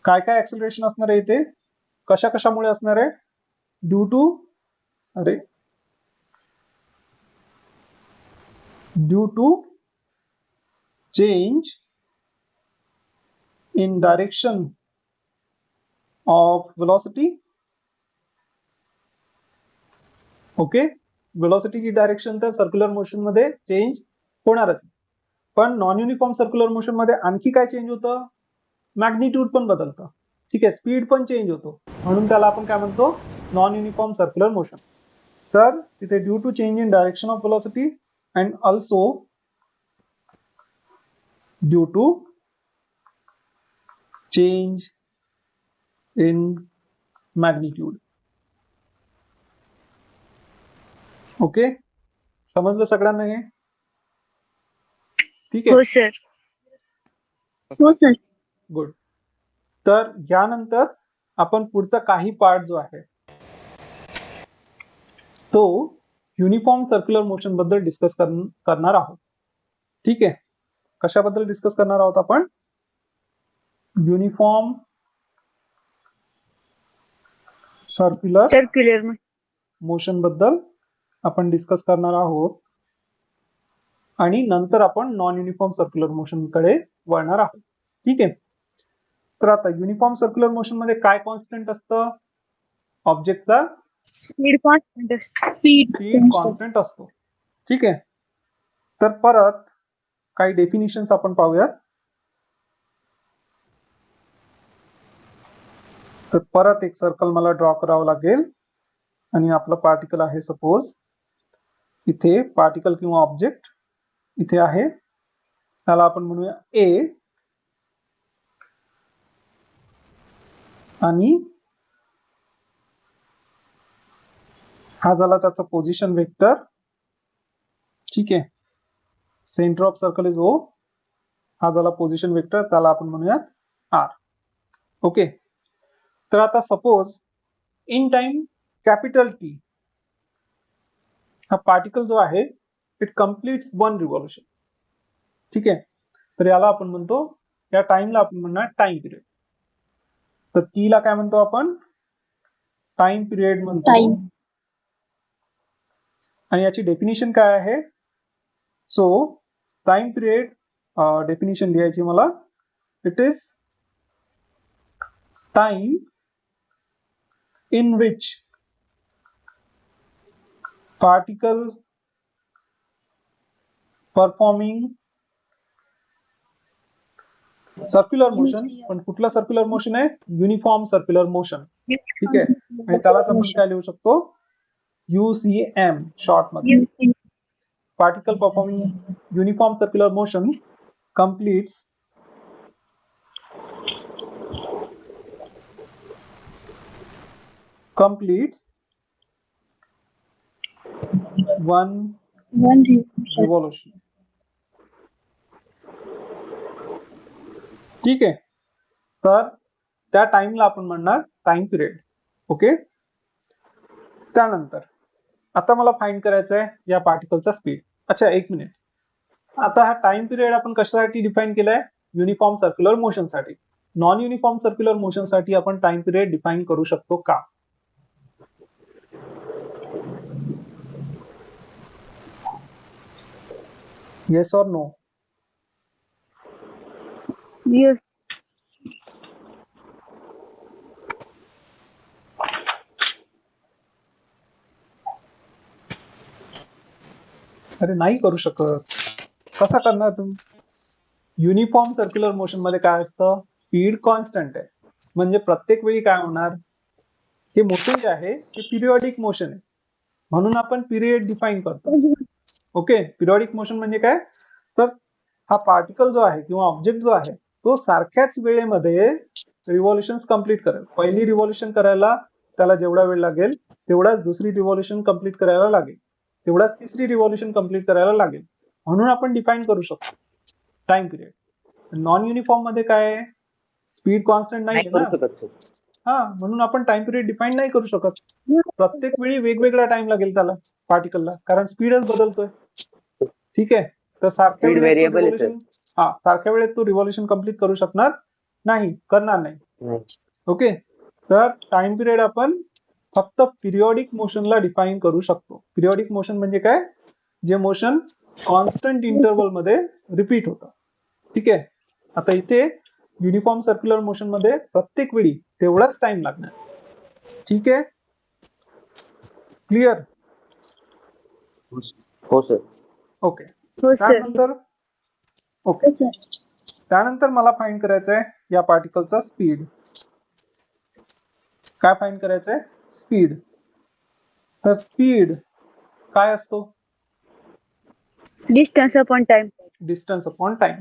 काय काय ऍक्सेलरेशन असणार आहे इथे? कशा कशामुळे असणार आहे? Due to change in direction of velocity. Okay. वेलॉसिटीची डायरेक्शन तर सर्क्युलर मोशन मध्ये चेंज होणारच. पण नॉन युनिफॉर्म सर्क्युलर मोशन मध्ये आणखी काय चेंज होतं? मॅग्निट्यूड पण बदलतं. ठीक आहे. स्पीड पण चेंज होतो. म्हणून त्याला आपण काय म्हणतो? Non uniform circular motion. तर तिथे due to change in direction of velocity and also due to change in magnitude. Okay. समजलं सगळ्यांना हे? ठीक आहे. हो सर. हो सर. गुड. तर यानंतर आपण पुढचा काही पार्ट जो आहे तो युनिफॉर्म सर्क्युलर मोशन बद्दल डिस्कस करणार आहोत. ठीक आहे. कशाबद्दल डिस्कस करणार आहोत आपण? युनिफॉर्म सर्क्युलर मोशन बद्दल आपण डिस्कस करणार आहोत आणि नंतर आपण नॉन युनिफॉर्म सर्क्युलर मोशन कडे वळणार आहोत. ठीक आहे. तर आता युनिफॉर्म सर्क्युलर मोशन मध्ये काय कॉन्स्टंट असतं? ऑब्जेक्टचा स्पीड कॉन्स्टंट. स्पीड कॉन्स्टंट असतो. ठीक आहे. तर परत काही डेफिनिशन्स आपण पाहूयात. तर परत एक सर्कल मला ड्रॉ करावं लागेल आणि आपलं पार्टिकल आहे सपोज इथे. पार्टिकल किंवा ऑब्जेक्ट इथे आहे. त्याला आपण म्हणूया ए आणि हा झाला त्याचा पोझिशन वेक्टर. ठीक आहे. सेंटर ऑफ सर्कल इज ओ. हा झाला पोझिशन वेक्टर. त्याला आपण म्हणूया आर. ओके. तर आता suppose in time capital T हा पार्टिकल जो आहे इट कम्प्लीट्स 1 रिव्हॉल्युशन. ठीक आहे. तर याला आपण म्हणतो, या टाइमला आपण म्हणणार टाइम पिरियड. तर टी ला काय म्हणतो आपण? टाइम पिरियड म्हणतो. आणि याची डेफिनेशन काय आहे? सो टाइम पिरियड डेफिनेशन लिहायची मला. It is time in which particle performing circular motion. पण कुठला सर्क्युलर मोशन आहे? Uniform circular motion. ठीक आहे. आणि त्यालाच आपण काय लिहू शकतो? UCM शॉर्ट मध्ये. Particle performing uniform circular motion completes one revolution. ठीक आहे. तर त्या टाइमला आपण म्हणणार टाइम पिरियड. ओके. त्यानंतर आता मला फाइंड करायचं आहे या पार्टिकलचा स्पीड. अच्छा, एक मिनिट. आता हा टाइम पिरियड आपण कशासाठी डिफाइन केलाय? युनिफॉर्म सर्क्युलर मोशन साठी. नॉन युनिफॉर्म सर्क्युलर मोशन साठी आपण टाइम पिरियड डिफाइन करू शकतो का? येस और नो? Yes. अरे नाही करू शकत. कसा करणार तुम्ही? युनिफॉर्म सर्क्युलर मोशन मध्ये काय असतं? स्पीड कॉन्स्टंट आहे. म्हणजे प्रत्येक वेळी काय होणार? हे मोशन जे आहे ते पिरियॉडिक मोशन आहे. म्हणून आपण पिरियड डिफाईन करतो. ओके, पिरियॉडिक मोशन म्हणजे काय? तर हा पार्टिकल जो आहे किंवा ऑब्जेक्ट जो आहे तो सारख्याच वेळेमध्ये रिव्हॉल्युशन कंप्लीट करेल. पहिली रिव्हॉल्युशन करायला त्याला जेवढा वेळ लागेल तेवढाच दुसरी रिव्हॉल्युशन कंप्लीट करायला लागेल, तेवढाच तिसरी रिव्हॉल्युशन कंप्लीट करायला लागेल. म्हणून आपण डिफाईन करू शकतो टाइम पिरियड. नॉन युनिफॉर्म मध्ये काय आहे? स्पीड कॉन्स्टंट नाही नाहीये करू ना. शकत sir. हा, म्हणून आपण टाइम पिरियड डिफाईन नाही करू शकत. प्रत्येक वेळी वेगवेगळा टाइम लागेल त्याला पार्टिकलला, कारण स्पीडच बदलतोय. ठीक आहे, तर सारख्या Speed वेळेत तो variable आहे रिव्हॉल्युशन सारख्या वेळेत तो रिव्हॉल्युशन कंप्लीट करू शकणार नाही, करणार नाही. नाही. ओके, तर टाइम पिरियड आपण फक्त पिरियॉडिक मोशनला डिफाईन करू शकतो. पिरियॉडिक मोशन म्हणजे काय? जे मोशन कॉन्स्टंट इंटरवल मध्ये रिपीट होतं. ठीक आहे, आता इथे युनिफॉर्म सर्क्युलर मोशन मध्ये प्रत्येक वेळी तेवढाच टाइम लागणार. ठीक आहे, क्लिअर? हो सर. ओके, हो सर. त्यानंतर ओके, त्यानंतर मला फाइंड करायचं आहे या पार्टिकलचा स्पीड. काय फाइंड करायचंय? स्पीड. तर स्पीड काय असतो? Distance upon time. Distance upon time.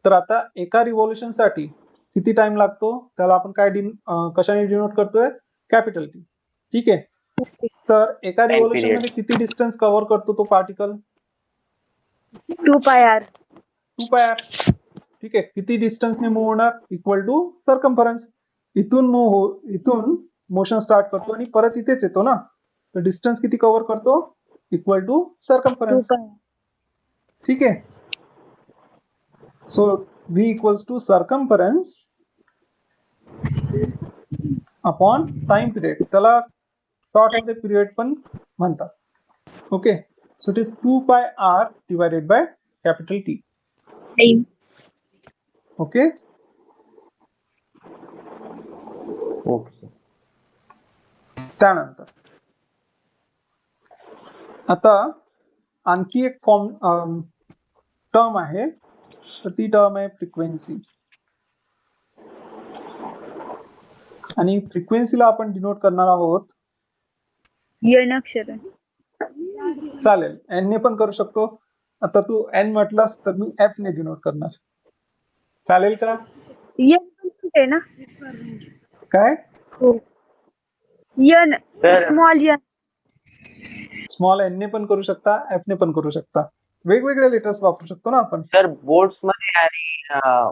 तर आता एका रिव्हॉल्युशन साठी किती टाइम लागतो त्याला आपण काय कशाने डिनोट करतोय? Capital T. ठीक आहे, तर एका रिव्हॉल्युशन period. मध्ये किती डिस्टन्स कव्हर करतो तो particle? 2 pi R. 2 pi R. ठीक आहे, किती डिस्टन्सने मूव्ह होणार? Equal to circumference. इथून मोशन स्टार्ट करतो आणि परत इथेच येतो ना, तर डिस्टन्स किती कव्हर करतो? Equal to 2 circumference. पाय. ठीक आहे, so v equals to circumference upon time period. त्याला शॉर्ट मध्ये पिरियड पण म्हणतात. Okay, so it is 2 pi R divided by capital T. Time. Okay, okay. त्यानंतर आता आणखी एक टर्म आहे, तर ती टर्म आहे फ्रिक्वेन्सी. आणि फ्रिक्वेन्सीला आपण डिनोट करणार आहोत, एन अक्षर. चालेल एन ने पण करू शकतो. आता तू एन म्हटलास तर मी एफ ने डिनोट करणार. चालेल का? एन आहे ना. काय? हो. N Sir. Small N. Small N ने पण करू शकता, एफ ने पण करू शकता. वेगवेगळे लेटर्स वापरू शकतो ना आपण. सर बोर्ड्स मध्ये आणि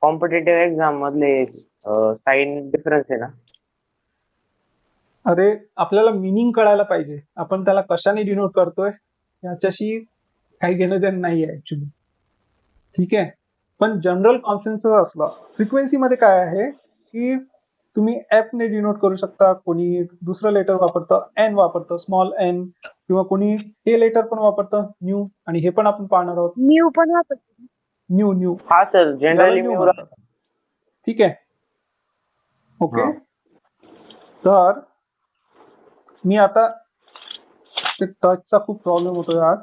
कॉम्पिटेटिव्ह एक्झाम मधले साइन डिफरन्स आहे ना? अरे आपल्याला मिनिंग कळायला पाहिजे, आपण त्याला कशाने डिनोट करतोय याच्याशी काही घेणं देणं नाहीये ऍक्च्युली. ठीक आहे, पण जनरल कॉन्सेन्सस असला. फ्रिक्वेन्सी मध्ये काय आहे की तुम्ही एफ ने डिनोट करू शकता, कोणी दुसरं लेटर वापरतं, एन वापरतं, स्मॉल एन, किंवा कोणी हे लेटर पण वापरतं न्यू, आणि हे पण आपण पाहणार आहोत. न्यू पण वापरतो. न्यू न्यू हा सर, जनरली न्यू मी म्हणतात. ठीक आहे, ओके. हा. तर मी आता ते टचचा खूप प्रॉब्लेम होतोय आज,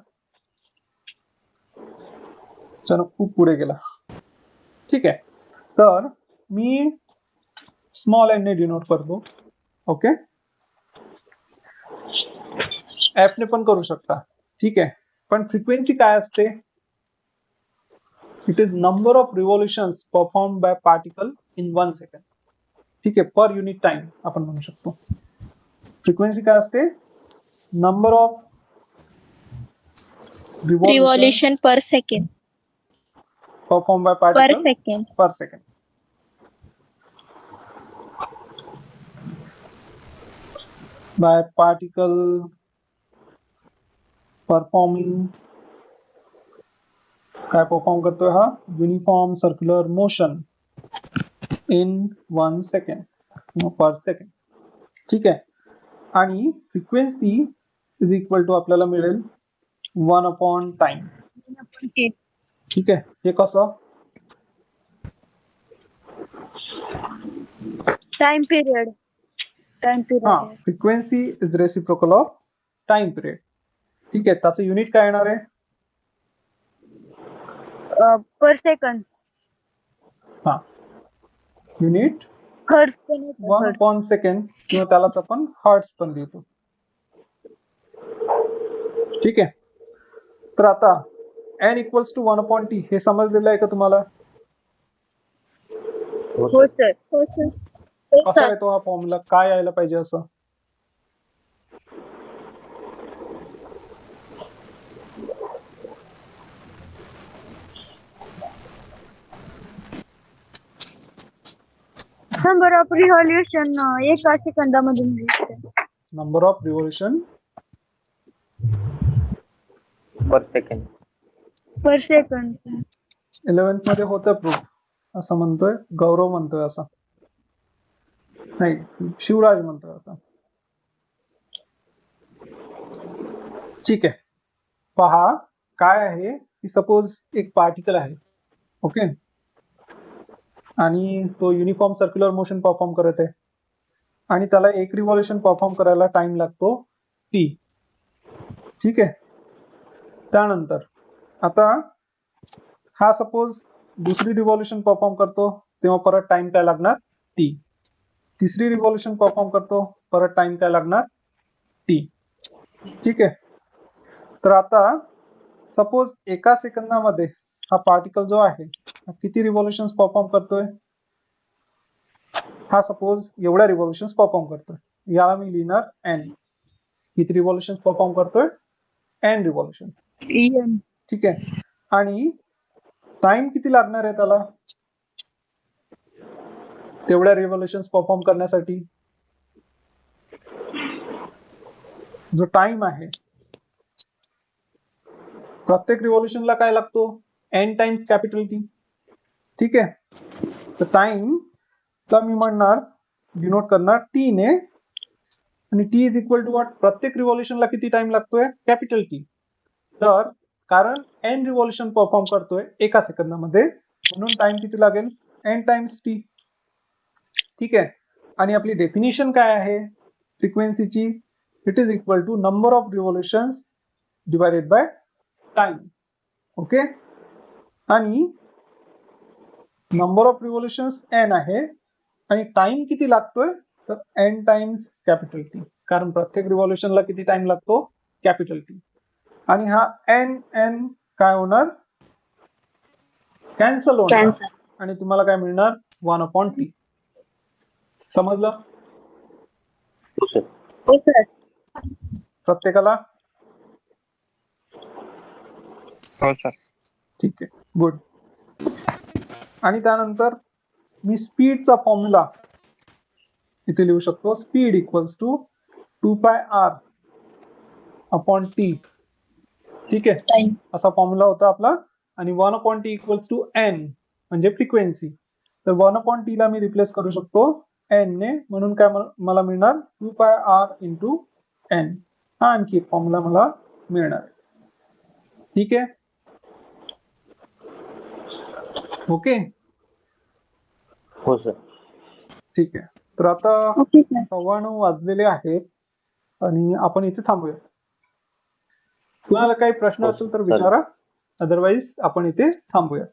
चला खूप पुढे गेला. ठीक आहे, तर मी स्मॉल एन ने डिनोट करतो. ओके, एफ ने पण करू शकता. ठीक आहे, पण फ्रिक्वेन्सी काय असते? It is number of revolutions perform by particle in 1 second. ठीक आहे, पर युनिट टाइम आपण म्हणू शकतो. फ्रिक्वेन्सी काय असते? Number of Revolution per second. Perform by Per particle second. Per second. By particle performing, काय परफॉर्म करतोय हा? Uniform circular motion in 1 second किंवा पर सेकंड. ठीक आहे, आणि फ्रिक्वेन्सी इज इक्वल टू आपल्याला मिळेल 1 अपॉन टाइम. ठीक आहे, हे कसं? Time period. टाइम हा, period. Frequency is reciprocal of time period. ठीक आहे, त्याचं युनिट काय येणार आहे? Per second. हा, युनिट हर्ट्ज पण येतं, 1 हर्ट्ज. अपॉन सेकंड किंवा त्यालाच आपण हर्ट्स पण लिहितो. ठीक आहे. तर आता n equals to 1 upon T हे समजलेलं आहे का तुम्हाला? हो हो सर. सर. हो सर. हो कसा सर. येतो हा फॉर्म्युला? काय यायला पाहिजे असं? नंबर ऑफ रिव्हॉल्युशन एका सेकंदामध्ये मिळते. Number of revolution per second. Per second. 11th मध्ये होतं प्रूफ असं म्हणतोय गौरव, म्हणतोय असं नाही, शिवराज म्हणतोय आता. ठीक आहे. पहा काय आहे की सपोज एक पार्टिकल आहे, ओके, आणि तो युनिफॉर्म सर्क्युलर मोशन परफॉर्म करत आहे आणि त्याला एक रिव्हॉल्युशन परफॉर्म करायला टाइम लागतो टी. ठीक आहे. त्यानंतर आता हा सपोज दुसरी रिव्हॉल्युशन परफॉर्म करतो तेव्हा परत टाइम काय लागणार? टी. तिसरी रिव्हॉल्युशन परफॉर्म करतो, परत टाइम काय लागणार? टी. ठीक आहे. तर आता सपोज एका सेकंदामध्ये हा पार्टिकल जो आहे हा किती रिव्हॉल्युशन्स परफॉर्म करतोय? हा सपोज एवढ्या रिव्हॉल्युशन्स परफॉर्म करतोय, याला मी लिहिणार एन. किती रिव्हॉल्युशन्स परफॉर्म करतोय? N revolution. N. ठीक आहे. आणि टाइम किती लागणार आहे त्याला तेवढ्या रिव्हॉल्युशन्स परफॉर्म करण्यासाठी? जो टाइम आहे प्रत्येक रिव्हॉल्युशनला काय लागतो? N times capital T. ठीक आहे. तर टाइम ला मी म्हणणार, डिनोट करणार टी ने, आणि T is equal to what? प्रत्येक रिव्हॉल्युशनला किती टाइम लागतोय? Capital T. तर कारण एन रिव्हॉल्युशन परफॉर्म करतोय एका सेकंदामध्ये, म्हणून टाइम किती लागेल? N times T. ठीक आहे. आणि आपली डेफिनेशन काय आहे फ्रिक्वेन्सीची? It is equal to number of revolutions divided by time. Okay. आणि नंबर ऑफ रिव्हॉल्युशन्स एन आहे आणि टाइम किती लागतोय? तर एन टाइम्स कॅपिटल टी, कारण प्रत्येक रिव्हॉल्युशनला किती टाइम लागतो? Capital T. आणि हा एन एन काय होणार? कॅन्सल होणार. Cancel. आणि तुम्हाला काय मिळणार? 1 अपॉन टी. समजलं हो सर. हो सर. प्रत्येकाला? हो सर. ठीक आहे, गुड. आणि त्यानंतर मी स्पीडचा फॉर्म्युला इथे लिहू शकतो. Speed equals to 2 pi R upon T. ठीक आहे. Time. असा फॉर्म्युला होता आपला. आणि 1 upon T equals to N म्हणजे फ्रिक्वेन्सी. तर 1 अपॉन टी ला मी रिप्लेस करू शकतो एन ने, म्हणून काय मला मिळणार? 2 पाय आर इंटू एन. हा आणखी एक फॉर्म्युला मला मिळणार. ठीक आहे. ओके. हो सर. ठीक आहे. तर आता Okay, sir. 9:15 वाजलेले आहेत आणि आपण इथे थांबूया. कुणाला काही प्रश्न हो, असेल तर चालेल. विचारा, अदरवाईज आपण इथे थांबूया.